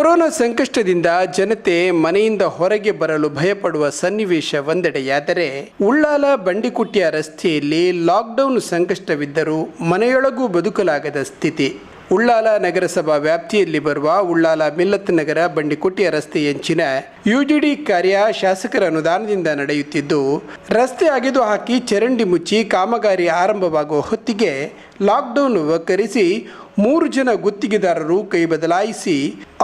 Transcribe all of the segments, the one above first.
Corona ಸಂಕಷ್ಟದಿಂದ ಜನತೆ ಮನೆಯಿಂದ ಹೊರಗೆ ಬರಲು ಭಯಪಡುವ ಸನ್ನಿವೇಶ ಒಂದೆಡೆಯಾದರೆ, ಉಳ್ಳಾಲ ಬಂಡಿಕುಟ್ಟಿಯ ರಸ್ತೆಯಲ್ಲಿ ಲಾಕ್ಡೌನ್ ಸಂಕಷ್ಟವಿದ್ದರೂ ಮನೆಯೊಳಗೂ ಬದುಕಲಾಗದ ಸ್ಥಿತಿ. ಉಳ್ಳಾಲ ನಗರಸಭಾ ವ್ಯಾಪ್ತಿಯಲ್ಲಿ ಬರುವ ಉಳ್ಳಾಲ ಮಿಲ್ಲತ್ ನಗರ ಬಂಡಿಕುಟ್ಟಿಯ ರಸ್ತೆಯಂಚಿನ ಯುಜಿಡಿ ಕಾರ್ಯ ಶಾಸಕರ ಅನುದಾನದಿಂದ ನಡೆಯುತ್ತಿದ್ದು, ರಸ್ತೆ ಅಗೆದು ಹಾಕಿ ಚರಂಡಿ ಮುಚ್ಚಿ ಕಾಮಗಾರಿ ಆರಂಭವಾಗುವ ಹೊತ್ತಿಗೆ ಲಾಕ್ಡೌನ್ ವಕ್ಕರಿಸಿ 3 ಜನ ಗುತ್ತಿಗೆದಾರರು ಕೈ ಬದಲಾಯಿಸಿ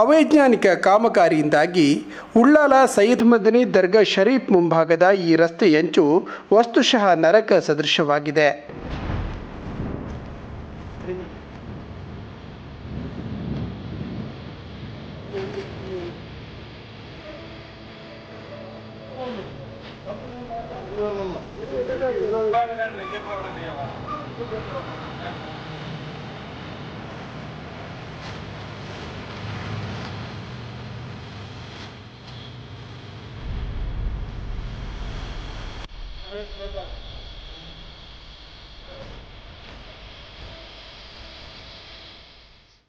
ಅವೈಜ್ಞಾನಿಕ ಕಾಮಗಾರಿಯಿಂದಾಗಿ ಉಳ್ಳಾಲ ಸೈಯದ್ ಮದನಿ ದರ್ಗಾ ಶರೀಫ್ ಮುಂಭಾಗದ ಈ ರಸ್ತೆಯಂಚು ವಸ್ತುಶಃ ನರಕ ಸದೃಶವಾಗಿದೆ.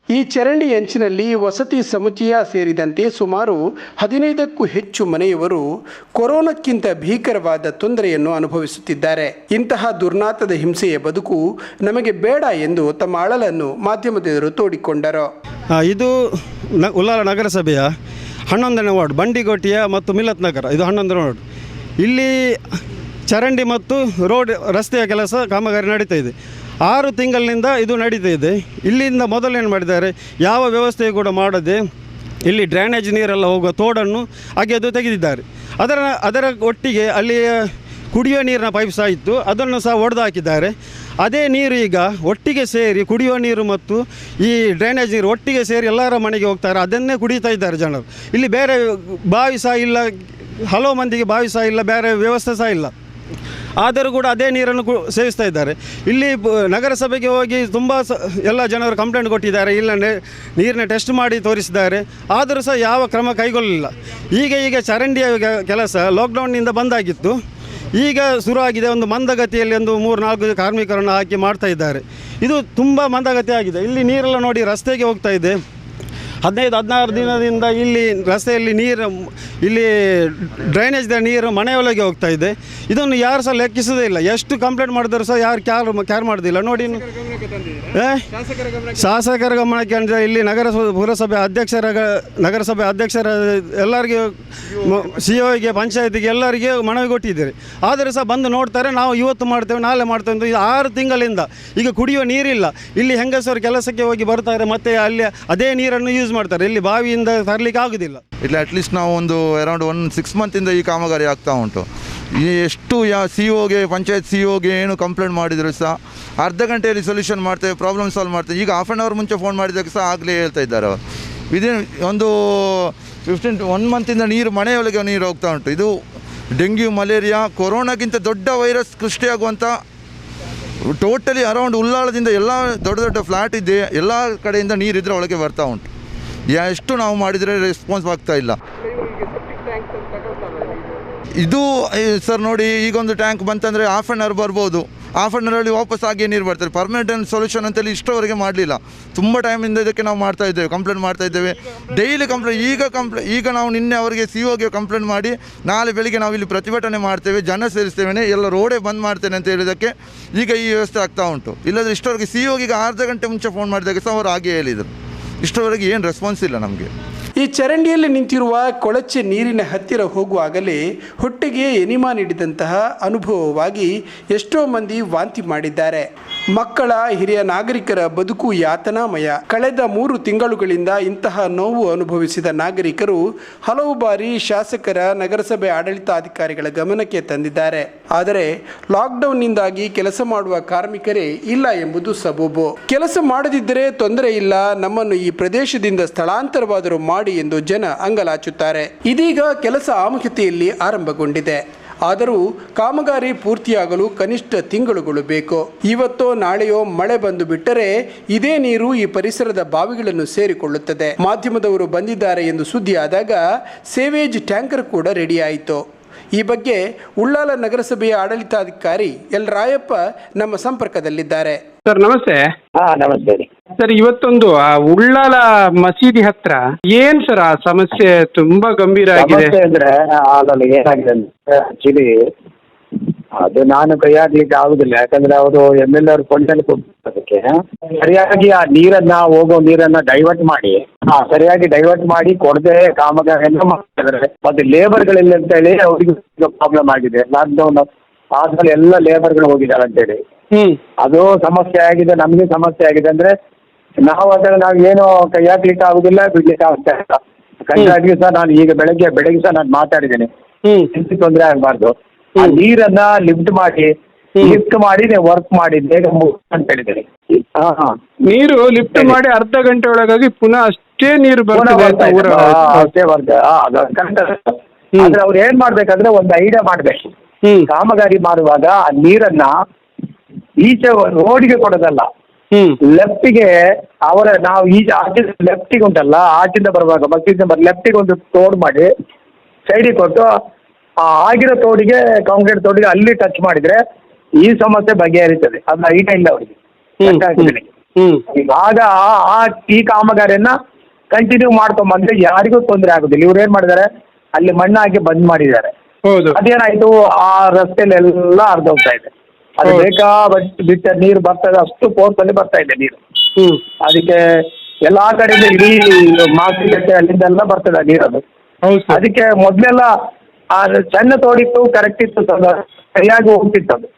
ಈ ಚರಂಡಿ ಅಂಚಿನಲ್ಲಿ ವಸತಿ ಸಮುಚ್ಚಯ ಸೇರಿದಂತೆ ಸುಮಾರು 15ಕ್ಕೂ ಹೆಚ್ಚು ಮನೆಯವರು ಕೊರೋನಾಕ್ಕಿಂತ ಭೀಕರವಾದ ತೊಂದರೆಯನ್ನು ಅನುಭವಿಸುತ್ತಿದ್ದಾರೆ. ಇಂತಹ ದುರ್ನಾತದ ಹಿಂಸೆಯ ಬದುಕು ನಮಗೆ ಬೇಡ ಎಂದು ತಮ್ಮ ಅಳಲನ್ನು ಮಾಧ್ಯಮದೆದುರು ತೋಡಿಕೊಂಡರು. ಇದು ಉಳ್ಳಾಲ ನಗರಸಭೆಯ 11ನೇ ವಾರ್ಡ್ ಬಂಡಿಕೋಟೆಯ ಮತ್ತು ಮಿಲ್ಲತ್ ನಗರ. ಇದು 11ನೇ ವಾರ್ಡ್. ಇಲ್ಲಿ ಚರಂಡಿ ಮತ್ತು ರಸ್ತೆಯ ಕೆಲಸ ಕಾಮಗಾರಿ ನಡೀತಾ ಇದೆ. 6 ತಿಂಗಳಿನಿಂದ ಇದು ನಡೀತಾ ಇದೆ. ಇಲ್ಲಿಂದ ಮೊದಲೇನು ಮಾಡಿದ್ದಾರೆ, ಯಾವ ವ್ಯವಸ್ಥೆ ಕೂಡ ಮಾಡದೆ ಇಲ್ಲಿ ಡ್ರೈನೇಜ್ ನೀರೆಲ್ಲ ಹೋಗುವ ತೋಡನ್ನು ಅಗೆದು ತೆಗೆದಿದ್ದಾರೆ. ಅದರ ಒಟ್ಟಿಗೆ ಅಲ್ಲಿ ಕುಡಿಯುವ ನೀರಿನ ಪೈಪ್ ಸಹ ಇತ್ತು, ಅದನ್ನು ಸಹ ಒಡೆದು ಹಾಕಿದ್ದಾರೆ. ಅದೇ ನೀರು ಈಗ ಒಟ್ಟಿಗೆ ಸೇರಿ ಕುಡಿಯುವ ನೀರು ಮತ್ತು ಈ ಡ್ರೈನೇಜ್ ನೀರು ಒಟ್ಟಿಗೆ ಸೇರಿ ಎಲ್ಲರ ಮನೆಗೆ ಹೋಗ್ತಾರೆ. ಅದನ್ನೇ ಕುಡಿತಾ ಇದ್ದಾರೆ ಜನರು. ಇಲ್ಲಿ ಬೇರೆ ಬಾವಿ ಸಹ ಇಲ್ಲ, ಹಲವು ಮಂದಿಗೆ ಬಾವಿ ಸಹ ಇಲ್ಲ, ಬೇರೆ ವ್ಯವಸ್ಥೆ ಸಹ ಇಲ್ಲ. ಆದರೂ ಕೂಡ ಅದೇ ನೀರನ್ನು ಸೇವಿಸ್ತಾ ಇದ್ದಾರೆ. ಇಲ್ಲಿ ನಗರಸಭೆಗೆ ಹೋಗಿ ತುಂಬ ಎಲ್ಲ ಜನರು ಕಂಪ್ಲೇಂಟ್ ಕೊಟ್ಟಿದ್ದಾರೆ, ಇಲ್ಲ ನೀರಿನ ಟೆಸ್ಟ್ ಮಾಡಿ ತೋರಿಸಿದ್ದಾರೆ, ಆದರೂ ಸಹ ಯಾವ ಕ್ರಮ ಕೈಗೊಳ್ಳಲಿಲ್ಲ. ಈಗ ಚರಂಡಿಯ ಕೆಲಸ ಲಾಕ್ಡೌನ್ನಿಂದ ಬಂದಾಗಿತ್ತು, ಈಗ ಶುರುವಾಗಿದೆ. ಒಂದು ಮಂದಗತಿಯಲ್ಲಿ ಒಂದು 3-4 ಕಾರ್ಮಿಕರನ್ನು ಹಾಕಿ ಮಾಡ್ತಾ ಇದ್ದಾರೆ. ಇದು ತುಂಬ ಮಂದಗತಿ ಆಗಿದೆ. ಇಲ್ಲಿ ನೀರೆಲ್ಲ ನೋಡಿ ರಸ್ತೆಗೆ ಹೋಗ್ತಾ ಇದೆ. 15-16 ದಿನದಿಂದ ಇಲ್ಲಿ ರಸ್ತೆಯಲ್ಲಿ ನೀರು, ಇಲ್ಲಿ ಡ್ರೈನೇಜ್ದ ನೀರು ಮನೆಯೊಳಗೆ ಹೋಗ್ತಾ ಇದೆ. ಇದನ್ನು ಯಾರು ಸಹ ಲೆಕ್ಕಿಸೋದೇ ಇಲ್ಲ. ಎಷ್ಟು ಕಂಪ್ಲೇಂಟ್ ಮಾಡಿದ್ರು ಸಹ ಯಾರು ಕ್ಯಾರ್ ಮಾಡೋದಿಲ್ಲ. ನೋಡಿ, ಶಾಸಕರ ಗಮನಕ್ಕೆ ಅಂದರೆ ಇಲ್ಲಿ ನಗರಸಭೆ ಅಧ್ಯಕ್ಷರ ಎಲ್ಲರಿಗೆ, CO ಗೆ, ಪಂಚಾಯತಿಗೆ ಎಲ್ಲರಿಗೆ ಮನವಿ ಕೊಟ್ಟಿದ್ದೀರಿ. ಆದರೆ ಸಹ ಬಂದು ನೋಡ್ತಾರೆ, ನಾವು ಇವತ್ತು ಮಾಡ್ತೇವೆ, ನಾಳೆ ಮಾಡ್ತೇವೆ ಅಂತ. 6 ತಿಂಗಳಿಂದ ಈಗ ಕುಡಿಯುವ ನೀರಿಲ್ಲ. ಇಲ್ಲಿ ಹೆಂಗಸರು ಕೆಲಸಕ್ಕೆ ಹೋಗಿ ಬರ್ತಾರೆ, ಮತ್ತು ಅಲ್ಲಿ ಅದೇ ನೀರನ್ನು ಯೂಸ್ ಮಾಡ್ತಾರೆ. ಇಲ್ಲಿ ಬಾವಿಯಿಂದ ತರಲಿಕ್ಕೆ ಆಗೋದಿಲ್ಲ. ಇಲ್ಲ, ಅಟ್ಲೀಸ್ಟ್ ನಾವು ಒಂದು ಅರೌಂಡ್ 6 ಮಂತಿಂದ ಈ ಕಾಮಗಾರಿ ಆಗ್ತಾ ಉಂಟು. ಎಷ್ಟು CO ಗೆ, ಪಂಚಾಯತ್ CO ಗೆ ಏನು ಕಂಪ್ಲೇಂಟ್ ಮಾಡಿದ್ರು ಸಹ ಅರ್ಧ ಗಂಟೆಯಲ್ಲಿ ಸೊಲ್ಯೂಷನ್ ಮಾಡ್ತೇವೆ, ಪ್ರಾಬ್ಲಮ್ ಸಾಲ್ವ್ ಮಾಡ್ತೇವೆ. ಈಗ 1/2 ಅವರ್ ಮುಂಚೆ ಫೋನ್ ಮಾಡಿದಾಗ ಸಹ ಆಗಲೇ ಹೇಳ್ತಾ ಇದ್ದಾರೆ ಅವರು. ಇದೇ ಒಂದು 1 ಮಂತಿಂದ ಮನೆಯೊಳಗೆ ನೀರು ಹೋಗ್ತಾ ಉಂಟು. ಇದು ಡೆಂಗ್ಯೂ, ಮಲೇರಿಯಾ, ಕೊರೋನಾಗಿಂತ ದೊಡ್ಡ ವೈರಸ್ ಸೃಷ್ಟಿಯಾಗುವಂಥ ಟೋಟಲಿ ಅರೌಂಡ್ ಉಳ್ಳಾಳದಿಂದ ಎಲ್ಲ ದೊಡ್ಡ ಫ್ಲ್ಯಾಟ್ ಇದೆ, ಎಲ್ಲ ಕಡೆಯಿಂದ ನೀರಿದ್ರೆ ಒಳಗೆ ಬರ್ತಾ ಉಂಟು. ಎಷ್ಟು ನಾವು ಮಾಡಿದರೆ ರೆಸ್ಪಾನ್ಸ್ ಆಗ್ತಾ ಇಲ್ಲ. ಇದು ಸರ್ ನೋಡಿ, ಈಗೊಂದು ಟ್ಯಾಂಕ್ ಬಂತಂದರೆ 1/2 ಅವರ್ ಬರ್ಬೋದು. 1/2 ಅವರಲ್ಲಿ ವಾಪಸ್ ಆಗಿ ನೀರು ಬರ್ತಾರೆ. ಪರ್ಮನೆಂಟ್ ಸೊಲ್ಯೂಷನ್ ಅಂತೇಳಿ ಇಷ್ಟವರೆಗೆ ಮಾಡಲಿಲ್ಲ. ತುಂಬ ಟೈಮಿಂದ ಇದಕ್ಕೆ ನಾವು ಕಂಪ್ಲೇಂಟ್ ಮಾಡ್ತಾ ಇದ್ದೇವೆ. ಡೈಲಿ ಈಗ ನಾವು ನಿನ್ನೆ ಅವರಿಗೆ CO ಗೆ ಕಂಪ್ಲೇಂಟ್ ಮಾಡಿ, ನಾಳೆ ಬೆಳಿಗ್ಗೆ ನಾವು ಇಲ್ಲಿ ಪ್ರತಿಭಟನೆ ಮಾಡ್ತೇವೆ, ಜನ ಸೇರಿಸ್ತೇವೆ, ಎಲ್ಲ ರೋಡೇ ಬಂದ್ ಮಾಡ್ತೇನೆ ಅಂತ ಹೇಳಿದ್ದಕ್ಕೆ ಈಗ ಈ ವ್ಯವಸ್ಥೆ ಆಗ್ತಾ ಉಂಟು. ಇಲ್ಲದ್ರೆ ಇಷ್ಟವರೆಗೆ CO ಗೆ ಅರ್ಧ ಗಂಟೆ ಮುಂಚೆ ಫೋನ್ ಮಾಡಿದಾಗ ಸಹ ಅವರು ಹಾಗೆ ಹೇಳಿದರು. ಇಷ್ಟವರೆಗೆ ಏನು ರೆಸ್ಪಾನ್ಸ್ ಇಲ್ಲ ನಮಗೆ. ಈ ಚರಂಡಿಯಲ್ಲಿ ನಿಂತಿರುವ ಕೊಳಚೆ ನೀರಿನ ಹತ್ತಿರ ಹೋಗುವಾಗಲೇ ಹೊಟ್ಟೆಗೆ ಎನಿಮಾ ನೀಡಿದಂತಹ ಅನುಭವವಾಗಿ ಎಷ್ಟೋ ಮಂದಿ ವಾಂತಿ ಮಾಡಿದ್ದಾರೆ. ಮಕ್ಕಳ, ಹಿರಿಯ ನಾಗರಿಕರ ಬದುಕು ಯಾತನಾಮಯ. ಕಳೆದ 3 ತಿಂಗಳುಗಳಿಂದ ಇಂತಹ ನೋವು ಅನುಭವಿಸಿದ ನಾಗರಿಕರು ಹಲವು ಬಾರಿ ಶಾಸಕರ, ನಗರಸಭೆ ಆಡಳಿತಾಧಿಕಾರಿಗಳ ಗಮನಕ್ಕೆ ತಂದಿದ್ದಾರೆ. ಆದರೆ ಲಾಕ್ಡೌನ್ನಿಂದಾಗಿ ಕೆಲಸ ಮಾಡುವ ಕಾರ್ಮಿಕರೇ ಇಲ್ಲ ಎಂಬುದು ಸಬೂಬು. ಕೆಲಸ ಮಾಡದಿದ್ದರೆ ತೊಂದರೆ ಇಲ್ಲ, ನಮ್ಮನ್ನು ಈ ಪ್ರದೇಶದಿಂದ ಸ್ಥಳಾಂತರವಾದರೂ ಮಾಡಿ ಎಂದು ಜನ ಅಂಗಲಾಚುತ್ತಾರೆ. ಇದೀಗ ಕೆಲಸ ಆಮುಖತೆಯಲ್ಲಿ ಆರಂಭಗೊಂಡಿದೆ. ಆದರೂ ಕಾಮಗಾರಿ ಪೂರ್ತಿಯಾಗಲು ಕನಿಷ್ಠ ತಿಂಗಳುಗಳು ಬೇಕು. ಇವತ್ತೋ ನಾಳೆಯೋ ಮಳೆ ಬಂದು ಬಿಟ್ಟರೆ ಇದೇ ನೀರು ಈ ಪರಿಸರದ ಬಾವಿಗಳನ್ನು ಸೇರಿಕೊಳ್ಳುತ್ತದೆ. ಮಾಧ್ಯಮದವರು ಬಂದಿದ್ದಾರೆ ಎಂದು ಸುದ್ದಿ ಆದಾಗ ಸೇವೇಜ್ ಟ್ಯಾಂಕರ್ ಕೂಡ ರೆಡಿ ಆಯಿತು. ಈ ಬಗ್ಗೆ ಉಳ್ಳಾಲ ನಗರಸಭೆಯ ಆಡಳಿತಾಧಿಕಾರಿ ಎಲ್ ರಾಯಪ್ಪ ನಮ್ಮ ಸಂಪರ್ಕದಲ್ಲಿದ್ದಾರೆ. ಸರ್ ನಮಸ್ತೆ. ನಮಸ್ತೆ. ಸರ್ ಇವತ್ತೊಂದು ಆ ಉಳ್ಳಾಲ ಮಸೀದಿ ಹತ್ರ ಏನ್ ಸರ್ ಆ ಸಮಸ್ಯೆ ತುಂಬಾ ಗಂಭೀರ ಆಗಿದೆ. ಸಮಸ್ಯೆ ಅಂದ್ರೆ ಅದ್ರಲ್ಲಿ ಏನಾಗಿದೆ ಅಂದ್ರೆ ಆಕ್ಚುಲಿ ಅದು ನಾನು ಕೈ ಹಾಕ್ಲಿಕ್ಕೆ ಆಗುದಿಲ್ಲ, ಯಾಕಂದ್ರೆ ಅವರು MLA ಅವರು ಕೊಂಡಲ್ಲಿ ಅದಕ್ಕೆ ಸರಿಯಾಗಿ ಆ ನೀರನ್ನ ಹೋಗೋ ನೀರನ್ನ ಡೈವರ್ಟ್ ಮಾಡಿ ಸರಿಯಾಗಿ ಡೈವರ್ಟ್ ಮಾಡಿ ಕೊಡದೆ ಕಾಮಗಾರಿಯನ್ನು ಮಾಡ್ತಿದ್ದಾರೆ. ಮತ್ತೆ ಲೇಬರ್ಗಳಿಲ್ಲ ಅಂತ ಹೇಳಿ ಅವ್ರಿಗೆ ಪ್ರಾಬ್ಲಮ್ ಆಗಿದೆ. ಲಾಕ್ಡೌನ್ ಆದ್ಮೇಲೆ ಎಲ್ಲ ಲೇಬರ್ಗಳು ಹೋಗಿದ್ದಾರೆ ಅಂತೇಳಿ ಅದು ಸಮಸ್ಯೆ ಆಗಿದೆ. ನಮಗೆ ಸಮಸ್ಯೆ ಆಗಿದೆ ಅಂದ್ರೆ ನಾವು ಅದನ್ನ ನಾವು ಏನು ಕೈ ಹಾಕ್ಲಿಕ್ಕೆ ಆಗುದಿಲ್ಲ, ಬಿಡ್ಲಿಕ್ಕೆ ಆಗ್ತಾ ಇಲ್ಲ. ಕಂಟ್ರಾಕ್ಟ್ಗೆ ಸಹ ನಾನು ಈಗ ಬೆಳಗ್ಗೆ ಸಹ ನಾನು ಮಾತಾಡಿದ್ದೇನೆ, ತೊಂದರೆ ಆಗಬಾರ್ದು. ಆ ನೀರನ್ನ ಲಿಫ್ಟ್ ಮಾಡಿ ವರ್ಕ್ ಮಾಡಿ ಬೇಗ ಅಂತ ಹೇಳಿದ್ದೇನೆ. ನೀರು ಲಿಫ್ಟ್ ಮಾಡಿ ಅರ್ಧ ಗಂಟೆ ಒಳಗಾಗಿ ಪುನಃ ಅಷ್ಟೇ ನೀರು ಅಷ್ಟೇ ಬರ್ತದೆ. ಆದ್ರೆ ಅವ್ರು ಏನ್ ಮಾಡ್ಬೇಕಂದ್ರೆ ಒಂದು ಐಡಿಯಾ ಮಾಡ್ಬೇಕು. ಕಾಮಗಾರಿ ಮಾಡುವಾಗ ಆ ನೀರನ್ನ ಈಚೆ ರೋಡಿಗೆ ಕೊಡೋದಲ್ಲ, ಲೆಫ್ಟಿಗೆ ನಾವು ಆಚೆ ಲೆಫ್ಟಿಗೆ ಉಂಟಲ್ಲ, ಆಚಿಂದ ಬರುವಾಗ ಬಸ್ಸಿಂದ ಲೆಫ್ಟಿಗೆ ಒಂದು ತೋಡ್ ಮಾಡಿ ಸೈಡಿಗೆ ಕೊಟ್ಟು ಆಗಿರೋ ತೋಡಿಗೆ ಕಾಂಕ್ರೀಟ್ ತೋಡಿಗೆ ಅಲ್ಲಿ ಟಚ್ ಮಾಡಿದ್ರೆ ಈ ಸಮಸ್ಯೆ ಬಗೆಹರಿತದೆ. ಅದನ್ನ ಐಡಿಯಾ ಇಲ್ಲ ಅವರಿಗೆ. ಆಗ ಈ ಕಾಮಗಾರಿಯನ್ನ ಕಂಟಿನ್ಯೂ ಮಾಡ್ಕೊಂಬಂದ್ರೆ ಯಾರಿಗೂ ತೊಂದರೆ ಆಗುದಿಲ್ಲ. ಇವ್ರು ಏನ್ ಮಾಡಿದ್ದಾರೆ, ಅಲ್ಲಿ ಮಣ್ಣು ಹಾಕಿ ಬಂದ್ ಮಾಡಿದ್ದಾರೆ. ಅದೇನಾಯ್ತು, ಆ ರಸ್ತೆಯಲ್ಲಿ ಎಲ್ಲ ಅರ್ಧೋಗ್ತಾ ಇದೆ. ಅದು ಬಿಟ್ಟ ನೀರು ಬರ್ತದೆ, ಅಷ್ಟು ಫೋರ್ಸ್ ಅಲ್ಲಿ ಬರ್ತಾ ಇದೆ ನೀರು. ಅದಕ್ಕೆ ಎಲ್ಲಾ ಕಡೆಯಿಂದ ಇಡೀ ಮಾಸಿಗಟ್ಟೆ ಅಲ್ಲಿಂದೆಲ್ಲ ಬರ್ತದೆ ನೀರು. ಅದು ಅದಕ್ಕೆ ಮೊದ್ಲೆಲ್ಲ ಸಣ್ಣ ತೋಡಿತ್ತು, ಕರೆಕ್ಟ್ ಇತ್ತು, ಸರಿಯಾಗಿ ಹೋಗ್ತಿತ್ತು. ಅದು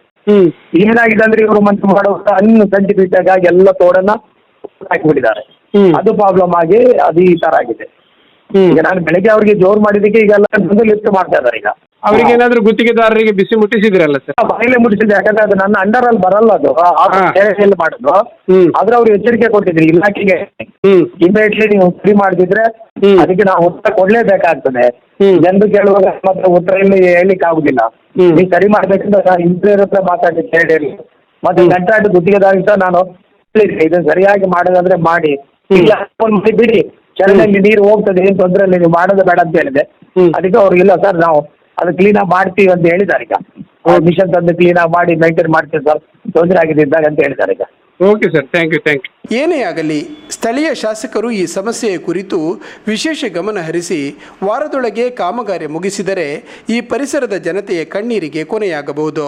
ಏನಾಗಿದೆ ಅಂದ್ರೆ ಇವರು ಮಂತ್ ಮಾಡುವಾಗ ಹಣ್ಣು ಸಂಜೆ ಬಿಟ್ಟಾಗ ಎಲ್ಲ ತೋಡನ್ನ ಹಾಕಿಬಿಟ್ಟಿದ್ದಾರೆ. ಅದು ಪ್ರಾಬ್ಲಮ್ ಆಗಿ ಅದು ಈ ತರ ಆಗಿದೆ. ಈಗ ನಾನು ಬೆಳಗ್ಗೆ ಅವ್ರಿಗೆ ಜೋರು ಮಾಡಿದಕ್ಕೆ ಈಗೆಲ್ಲ ಲಿಫ್ಟ್ ಮಾಡ್ತಾ ಇದ್ದಾರೆ. ಈಗ ಅವ್ರಿಗೆ ಏನಾದ್ರು ಗುತ್ತಿಗೆದಾರರಿಗೆ ಬಿಸಿ ಮುಟ್ಟಿಸಿದ್ರಲ್ಲ ಸರ್? ಬಾಯಿಲೆ ಮುಟ್ಟಿಸಿದೆ, ಯಾಕಂದ್ರೆ ಅದು ನನ್ನ ಅಂಡರ್ ಅಲ್ಲಿ ಬರಲ್ಲ. ಅದು ಎಲ್ಲಿ ಮಾಡುದು ಆದ್ರೆ ಅವ್ರು ಎಚ್ಚರಿಕೆ ಕೊಟ್ಟಿದ್ರಿ ಇಲಾಖೆಗೆ, ಇಮಿಡಿಯೇಟ್ಲಿ ನೀವು ಫ್ರೀ ಮಾಡ್ತಿದ್ರೆ ಅದಕ್ಕೆ ನಾವು ಉತ್ತರ ಕೊಡ್ಲೇಬೇಕಾಗ್ತದೆ. ಜನರು ಕೇಳುವಾಗ ಮಾತ್ರ ಉತ್ತರ ಇಲ್ಲಿ ಹೇಳಲಿಕ್ಕೆ ಆಗುದಿಲ್ಲ. ನೀವು ಸರಿ ಮಾಡ್ಬೇಕಂದ್ರೆ ನಾನು ಇಂಜಿನಿಯರ್ ಹತ್ರ ಮಾತಾಡಿದ್ದೆ ಹೇಳಿ, ಮತ್ತೆ ಕಂಟ್ರಾಕ್ಟ್ ಗುತ್ತಿಗೆದಾರ ಸಹ ನಾನು ಇದನ್ನ ಸರಿಯಾಗಿ ಮಾಡೋದಾದ್ರೆ ಮಾಡಿ, ಇಲ್ಲ ಬಿಡಿ ಚರಂಡಿಯಲ್ಲಿ ನೀರು ಹೋಗ್ತದೆ, ಏನ್ ತೊಂದರೆ ಇಲ್ಲ, ನೀವು ಮಾಡೋದು ಬೇಡ ಅಂತ ಹೇಳಿದೆ. ಅದಕ್ಕೆ ಅವ್ರು ಇಲ್ಲ ಸರ್ ನಾವು ಅದು ಕ್ಲೀನ್ ಆಗಿ ಮಾಡ್ತೀವಿ ಅಂತ ಹೇಳಿದ್ದಾರೆ. ಈಗ ಮಿಷನ್ ತಂದು ಕ್ಲೀನ್ ಆಗಿ ಮಾಡಿ ಮೇಂಟೈನ್ ಮಾಡ್ತೀವಿ ಸರ್, ತೊಂದರೆ ಆಗಿದೆ ಇದ್ದಾಗ ಅಂತ ಹೇಳಿದ್ದಾರೆ. ಈಗ ಓಕೆ ಸರ್, ಥ್ಯಾಂಕ್ ಯು. ಏನೇ ಆಗಲಿ ಸ್ಥಳೀಯ ಶಾಸಕರು ಈ ಸಮಸ್ಯೆಯ ಕುರಿತು ವಿಶೇಷ ಗಮನ ಹರಿಸಿ ವಾರದೊಳಗೆ ಕಾಮಗಾರಿ ಮುಗಿಸಿದರೆ ಈ ಪರಿಸರದ ಜನತೆಯ ಕಣ್ಣೀರಿಗೆ ಕೊನೆಯಾಗಬಹುದು.